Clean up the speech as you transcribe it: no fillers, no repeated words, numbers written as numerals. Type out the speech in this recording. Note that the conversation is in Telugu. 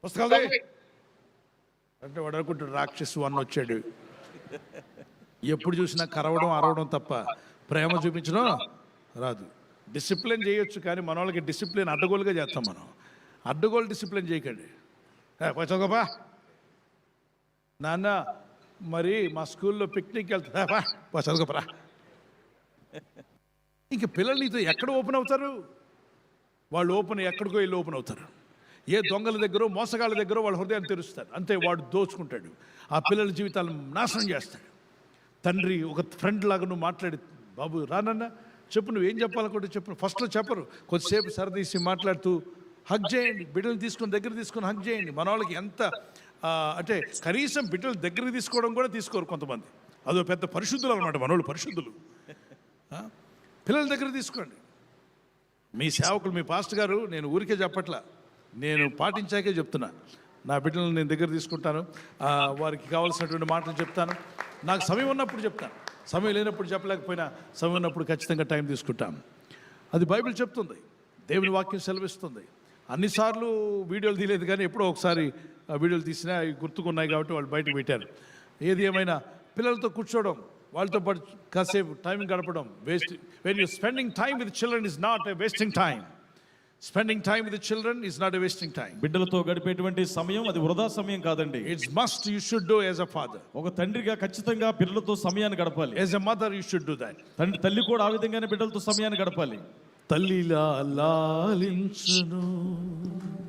పుస్తకాలు అంటే వాడు అనుకుంటాడు రాక్షసు అన్న వచ్చాడు. ఎప్పుడు చూసినా కరవడం అరవడం తప్ప ప్రేమ చూపించడం రాదు. డిసిప్లిన్ చేయొచ్చు కానీ మన వాళ్ళకి డిసిప్లిన్ అడ్డగోలుగా చేస్తాం మనం. అడ్డగోలు డిసిప్లిన్ చేయకండి. చదువుకోపా నాన్న, మరి మా స్కూల్లో పిక్నిక్ వెళ్తా చదువుకోపరా. ఇంక పిల్లలు నీతో ఎక్కడ ఓపెన్ అవుతారు? వాళ్ళు ఎక్కడికో వెళ్ళి ఓపెన్ అవుతారు. ఏ దొంగల దగ్గర మోసగాళ్ళ దగ్గర వాళ్ళ హృదయాన్ని తెరుస్తారు. అంతే, వాడు దోచుకుంటాడు, ఆ పిల్లల జీవితాలను నాశనం చేస్తాడు. తండ్రి ఒక ఫ్రెండ్ లాగా నువ్వు మాట్లాడి, బాబు రానన్న చెప్పు, నువ్వేం చెప్పాలనుకుంటే చెప్పు. ఫస్ట్లో చెప్పరు, కొద్దిసేపు సరదీసి మాట్లాడుతూ హగ్ చేయండి. బిడ్డలు దగ్గర తీసుకొని హగ్ చేయండి. మన వాళ్ళకి ఎంత అంటే కనీసం బిడ్డలు దగ్గర తీసుకోవడం కూడా తీసుకోరు కొంతమంది. అదో పెద్ద పరిశుద్ధులు అనమాట, మనోళ్ళు పరిశుద్ధులు. పిల్లల దగ్గర తీసుకోండి. మీ సేవకులు, మీ పాస్టర్ గారు, నేను ఊరికే చెప్పట్లా, నేను పాటించాకే చెప్తున్నా. నా బిడ్డలను నేను దగ్గర తీసుకుంటాను, వారికి కావాల్సినటువంటి మాటలు చెప్తాను. నాకు సమయం ఉన్నప్పుడు చెప్తాను, సమయం లేనప్పుడు చెప్పలేకపోయినా సమయం ఉన్నప్పుడు ఖచ్చితంగా టైం తీసుకుంటాను. అది బైబిల్ చెప్తుంది, దేవుని వాక్యం సెలవిస్తుంది. అన్నిసార్లు వీడియోలు తీయలేదు కానీ ఎప్పుడో ఒకసారి వీడియోలు తీసినా అవి గుర్తుకున్నాయి కాబట్టి వాళ్ళు బయటకు పెట్టారు. ఏది ఏమైనా పిల్లలతో కూర్చోవడం, వాళ్ళతో పాటు కాసేపు టైం గడపడం waste. When you spending time with children is not a wasting time. Spending time with children is not a wasting time. బిడ్డలతో గడిపేటువంటి సమయం అది వృధా సమయం కాదండి. It's must you should do as a father. ఒక తండ్రిగా ఖచ్చితంగా పిల్లలతో సమయాన్ని గడపాలి. As a mother you should do that. తల్లి కూడా ఆ విధంగానే బిడ్డలతో సమయాన్ని గడపాలి. తల్లిలా లాలించును